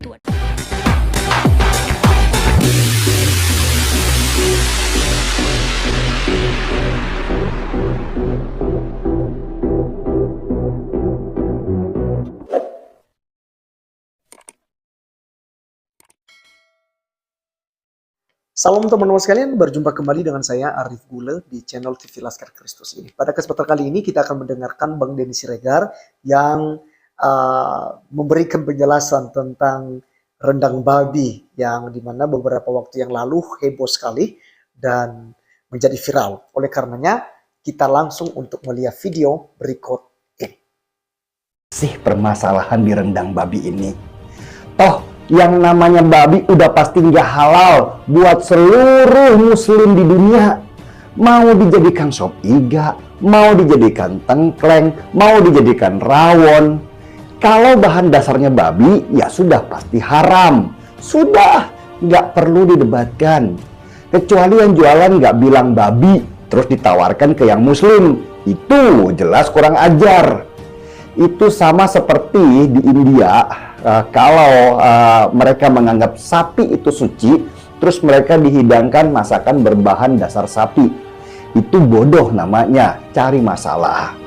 Tuhan. Salam teman-teman sekalian, berjumpa kembali dengan saya Arif Gule di channel TV Laskar Kristus ini. Pada kesempatan kali ini kita akan mendengarkan Bang Denny Siregar yang memberikan penjelasan tentang rendang babi yang dimana beberapa waktu yang lalu heboh sekali dan menjadi viral. Oleh karenanya kita langsung untuk melihat video berikut ini. Permasalahan di rendang babi ini. Toh yang namanya babi udah pasti nggak halal buat seluruh muslim di dunia. Mau dijadikan sop iga, mau dijadikan tengkleng, mau dijadikan rawon. Kalau bahan dasarnya babi, ya sudah pasti haram. Sudah, nggak perlu didebatkan. Kecuali yang jualan nggak bilang babi, terus ditawarkan ke yang muslim. Itu jelas kurang ajar. Itu sama seperti di India, kalau mereka menganggap sapi itu suci, terus mereka dihidangkan masakan berbahan dasar sapi. Itu bodoh namanya, cari masalah.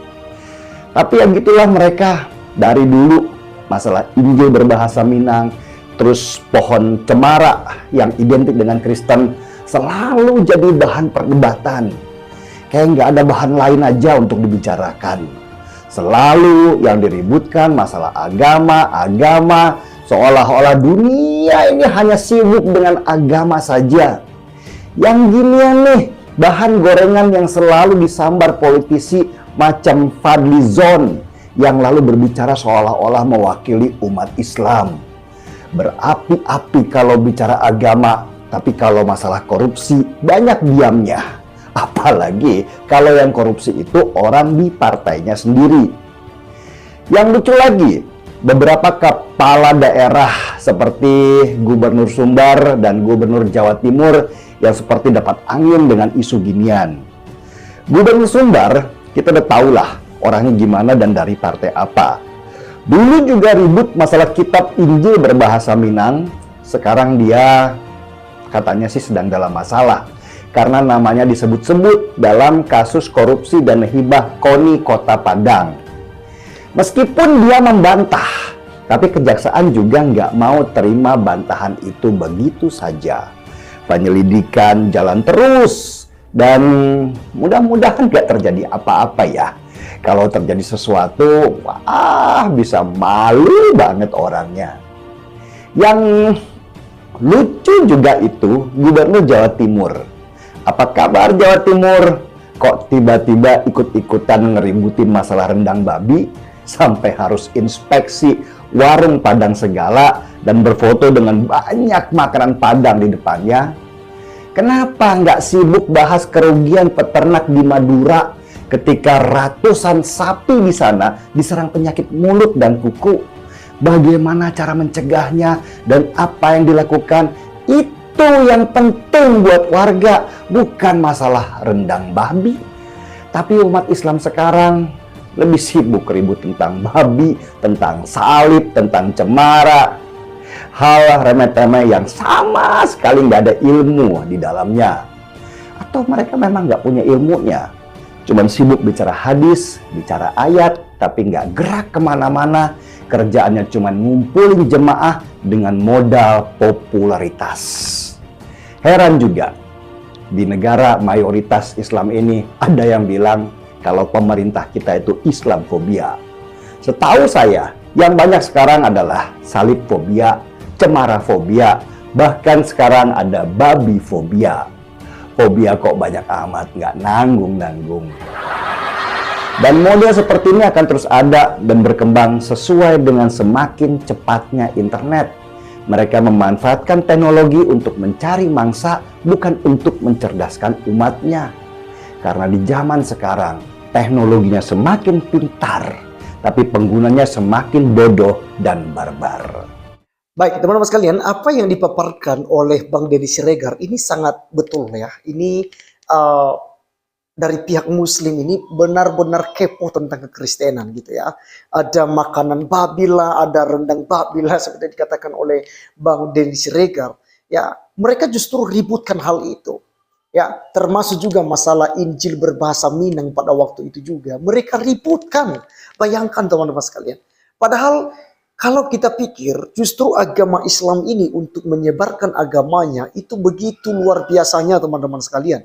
Tapi ya gitulah mereka, dari dulu masalah Injil berbahasa Minang, terus pohon cemara yang identik dengan Kristen, selalu jadi bahan perdebatan. Kayak nggak ada bahan lain aja untuk dibicarakan. Selalu yang diributkan masalah agama, seolah-olah dunia ini hanya sibuk dengan agama saja. Yang ginian nih, bahan gorengan yang selalu disambar politisi macam Fadly Zon, yang lalu berbicara seolah-olah mewakili umat Islam. Berapi-api kalau bicara agama, tapi kalau masalah korupsi banyak diamnya. Apalagi kalau yang korupsi itu orang di partainya sendiri. Yang lucu lagi, beberapa kepala daerah seperti Gubernur Sumbar dan Gubernur Jawa Timur yang seperti dapat angin dengan isu ginian. Gubernur Sumbar, kita udah tahulah orangnya gimana dan dari partai apa. Dulu juga ribut masalah kitab Injil berbahasa Minang. Sekarang dia katanya sih sedang dalam masalah karena namanya disebut-sebut dalam kasus korupsi dan hibah KONI Kota Padang. Meskipun dia membantah, tapi kejaksaan juga nggak mau terima bantahan itu begitu saja. Penyelidikan jalan terus, dan mudah-mudahan nggak terjadi apa-apa ya. Kalau terjadi sesuatu, wah bisa malu banget orangnya. Yang lucu juga itu Gubernur Jawa Timur. Apa kabar Jawa Timur? Kok tiba-tiba ikut-ikutan ngeributin masalah rendang babi sampai harus inspeksi warung Padang segala dan berfoto dengan banyak makanan Padang di depannya? Kenapa nggak sibuk bahas kerugian peternak di Madura ketika ratusan sapi di sana diserang penyakit mulut dan kuku? Bagaimana cara mencegahnya dan apa yang dilakukan? Itu yang penting buat warga, bukan masalah rendang babi. Tapi umat Islam sekarang lebih sibuk ribut tentang babi, tentang salib, tentang cemara. Hal remeh-temeh yang sama sekali nggak ada ilmu di dalamnya. Atau mereka memang nggak punya ilmunya. Cuman sibuk bicara hadis, bicara ayat, tapi nggak gerak kemana-mana. Kerjaannya cuman ngumpulin jemaah dengan modal popularitas. Heran juga, di negara mayoritas Islam ini ada yang bilang kalau pemerintah kita itu Islamfobia. Setahu saya, yang banyak sekarang adalah salibfobia, cemarafobia, bahkan sekarang ada babifobia. Fobia kok banyak amat, nggak nanggung-nanggung. Dan model seperti ini akan terus ada dan berkembang sesuai dengan semakin cepatnya internet. Mereka memanfaatkan teknologi untuk mencari mangsa, bukan untuk mencerdaskan umatnya. Karena di zaman sekarang, teknologinya semakin pintar, tapi penggunanya semakin bodoh dan barbar. Baik, teman-teman sekalian, apa yang dipaparkan oleh Bang Denny Siregar ini sangat betul ya. Ini dari pihak Muslim ini benar-benar kepo tentang kekristenan gitu ya. Ada makanan babi lah, ada rendang babi lah seperti dikatakan oleh Bang Denny Siregar. Ya, mereka justru ributkan hal itu. Ya, termasuk juga masalah Injil berbahasa Minang pada waktu itu juga. Mereka ributkan. Bayangkan teman-teman sekalian. Padahal kalau kita pikir justru agama Islam ini untuk menyebarkan agamanya itu begitu luar biasanya teman-teman sekalian.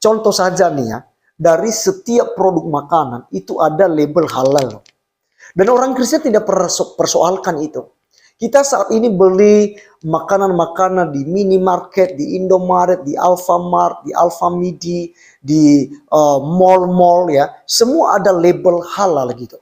Contoh saja nih ya, dari setiap produk makanan itu ada label halal. Dan orang Kristen tidak pernah persoalkan itu. Kita saat ini beli makanan-makanan di minimarket, di Indomaret, di Alfamart, di Alfamidi, di mall-mall ya. Semua ada label halal gitu.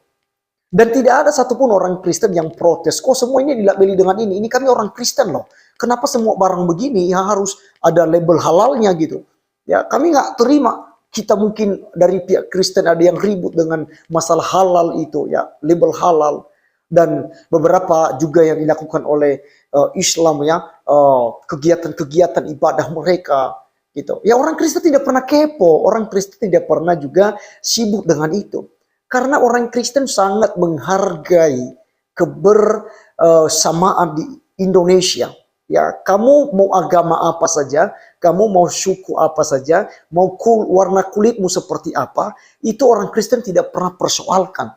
Dan tidak ada satupun orang Kristen yang protes. Kok semua ini dilabeli dengan ini? Ini kami orang Kristen loh. Kenapa semua barang begini ya harus ada label halalnya gitu? Ya kami nggak terima. Kita mungkin dari pihak Kristen ada yang ribut dengan masalah halal itu ya, label halal. Dan beberapa juga yang dilakukan oleh Islam ya, kegiatan-kegiatan ibadah mereka gitu. Ya orang Kristen tidak pernah kepo, orang Kristen tidak pernah juga sibuk dengan itu. Karena orang Kristen sangat menghargai kebersamaan di Indonesia. Ya, kamu mau agama apa saja, kamu mau suku apa saja, mau warna kulitmu seperti apa, itu orang Kristen tidak pernah persoalkan.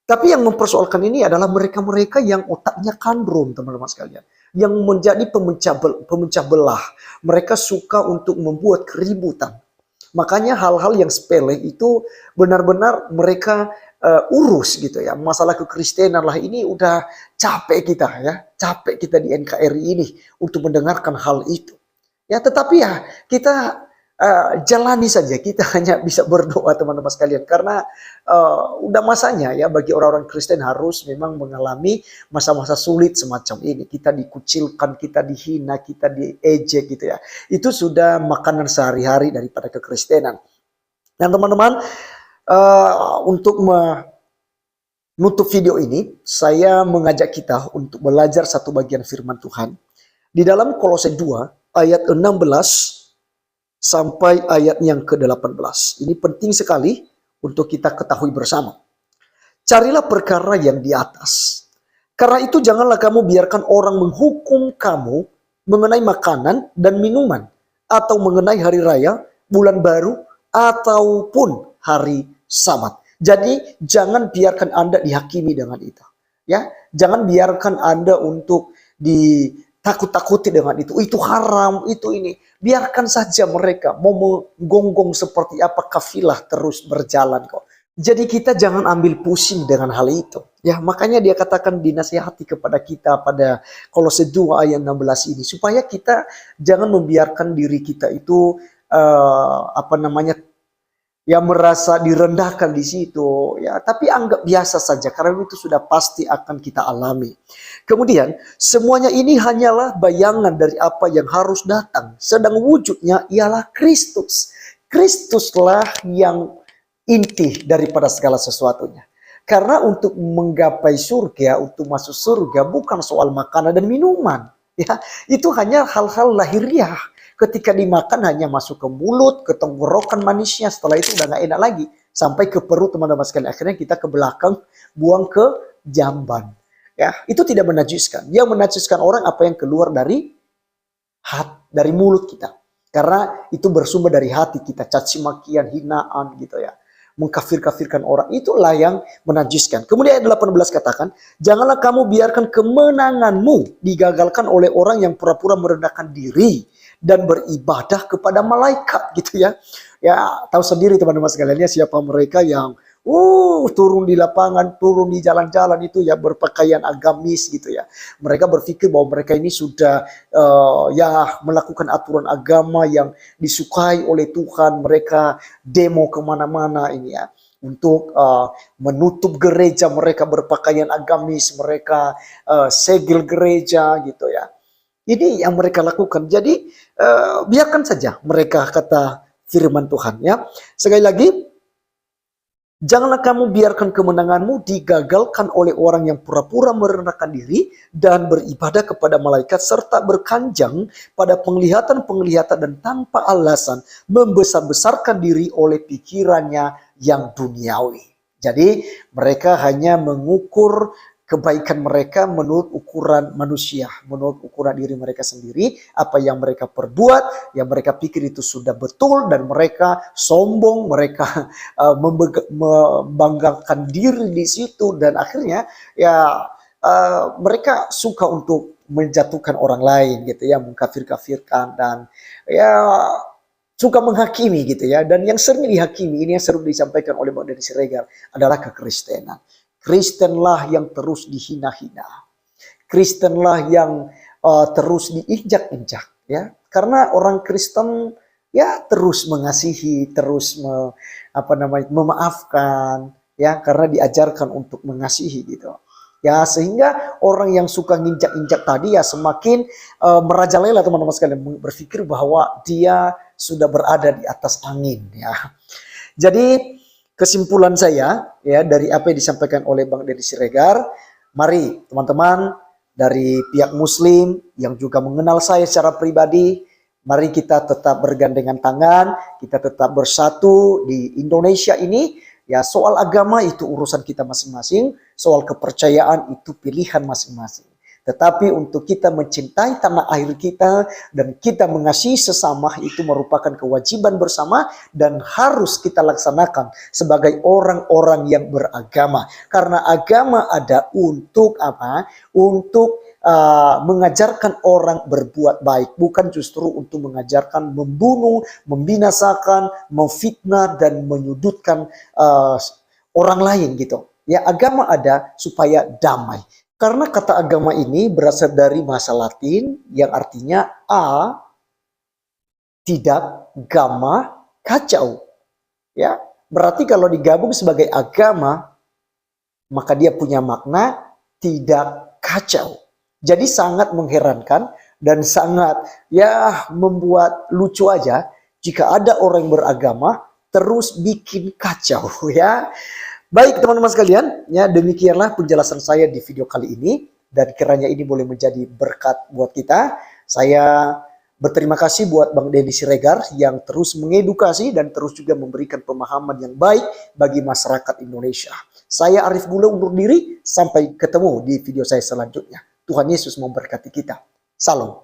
Tapi yang mempersoalkan ini adalah mereka-mereka yang otaknya kandrum, teman-teman sekalian. Yang menjadi pemecah belah. Mereka suka untuk membuat keributan. Makanya hal-hal yang sepele itu benar-benar mereka urus gitu ya. Masalah kekristenan lah ini udah capek kita ya. Capek kita di NKRI ini untuk mendengarkan hal itu. Ya tetapi ya kita jalani saja. Kita hanya bisa berdoa teman-teman sekalian. Karena udah masanya ya bagi orang-orang Kristen harus memang mengalami masa-masa sulit semacam ini. Kita dikucilkan, kita dihina, kita diejek gitu ya. Itu sudah makanan sehari-hari daripada kekristenan. Dan teman-teman, untuk menutup video ini, saya mengajak kita untuk belajar satu bagian firman Tuhan. Di dalam Kolose 2 ayat 16 sampai ayat yang ke-18. Ini penting sekali untuk kita ketahui bersama. Carilah perkara yang di atas. Karena itu janganlah kamu biarkan orang menghukum kamu mengenai makanan dan minuman. Atau mengenai hari raya, bulan baru, ataupun hari Sabat. Jadi jangan biarkan Anda dihakimi dengan itu. Ya, jangan biarkan Anda untuk ditakut-takuti dengan itu. Itu haram, itu ini. Biarkan saja mereka mau menggonggong seperti apa kafilah terus berjalan kok. Jadi kita jangan ambil pusing dengan hal itu. Ya, makanya dia katakan dinasihati kepada kita pada Kolose 2 ayat 16 ini supaya kita jangan membiarkan diri kita itu ya merasa direndahkan di situ ya, tapi anggap biasa saja karena itu sudah pasti akan kita alami. Kemudian semuanya ini hanyalah bayangan dari apa yang harus datang, sedang wujudnya ialah Kristus. Kristuslah yang inti daripada segala sesuatunya. Karena untuk menggapai surga, untuk masuk surga bukan soal makanan dan minuman, ya. Itu hanya hal-hal lahiriah. Ketika dimakan hanya masuk ke mulut, ke tenggorokan manisnya. Setelah itu udah gak enak lagi. Sampai ke perut teman-teman sekalian. Akhirnya kita ke belakang, buang ke jamban. Ya, itu tidak menajiskan. Yang menajiskan orang apa yang keluar dari dari mulut kita. Karena itu bersumber dari hati kita. Caci makian, hinaan gitu ya. Mengkafir-kafirkan orang. Itulah yang menajiskan. Kemudian ayat 18 katakan, janganlah kamu biarkan kemenanganmu digagalkan oleh orang yang pura-pura merendahkan diri dan beribadah kepada malaikat gitu ya. Ya tahu sendiri teman-teman sekalian ya siapa mereka yang turun di lapangan, turun di jalan-jalan itu ya berpakaian agamis gitu ya. Mereka berpikir bahwa mereka ini sudah ya melakukan aturan agama yang disukai oleh Tuhan. Mereka demo kemana-mana ini ya. Untuk menutup gereja, mereka berpakaian agamis, mereka segel gereja gitu ya. Ini yang mereka lakukan. Jadi biarkan saja mereka, kata firman Tuhan ya. Sekali lagi, Janganlah kamu biarkan kemenanganmu digagalkan oleh orang yang pura-pura merendahkan diri dan beribadah kepada malaikat serta berkanjang pada penglihatan-penglihatan dan tanpa alasan membesar-besarkan diri oleh pikirannya yang duniawi. Jadi mereka hanya mengukur kebaikan mereka menurut ukuran manusia, menurut ukuran diri mereka sendiri, apa yang mereka perbuat, yang mereka pikir itu sudah betul, dan mereka sombong, mereka membanggakan diri di situ, dan akhirnya ya mereka suka untuk menjatuhkan orang lain gitu ya, mengkafir-kafirkan, dan ya suka menghakimi gitu ya. Dan yang sering dihakimi, ini yang sering disampaikan oleh Bang Denny Siregar, adalah kekristenan. Kristenlah yang terus dihina-hina. Kristenlah yang terus diinjak-injak ya. Karena orang Kristen ya terus mengasihi, terus memaafkan ya, karena diajarkan untuk mengasihi gitu. Ya, sehingga orang yang suka nginjak-injak tadi ya semakin merajalela, teman-teman sekalian, berpikir bahwa dia sudah berada di atas angin ya. Jadi kesimpulan saya ya dari apa yang disampaikan oleh Bang Denny Siregar, mari teman-teman dari pihak Muslim yang juga mengenal saya secara pribadi, mari kita tetap bergandengan tangan, kita tetap bersatu di Indonesia ini. Ya, soal agama itu urusan kita masing-masing, soal kepercayaan itu pilihan masing-masing. Tetapi untuk kita mencintai tanah air kita dan kita mengasihi sesama itu merupakan kewajiban bersama dan harus kita laksanakan sebagai orang-orang yang beragama. Karena agama ada untuk apa? Untuk mengajarkan orang berbuat baik, bukan justru untuk mengajarkan membunuh, membinasakan, memfitnah dan menyudutkan orang lain gitu. Ya, agama ada supaya damai. Karena kata agama ini berasal dari bahasa Latin yang artinya tidak, gamma, kacau. Ya, berarti kalau digabung sebagai agama, maka dia punya makna tidak kacau. Jadi sangat mengherankan dan sangat ya membuat lucu aja jika ada orang yang beragama terus bikin kacau ya. Baik teman-teman sekalian, ya demikianlah penjelasan saya di video kali ini, dan kiranya ini boleh menjadi berkat buat kita. Saya berterima kasih buat Bang Denny Siregar yang terus mengedukasi dan terus juga memberikan pemahaman yang baik bagi masyarakat Indonesia. Saya Arif Gula undur diri, sampai ketemu di video saya selanjutnya. Tuhan Yesus memberkati kita. Salam.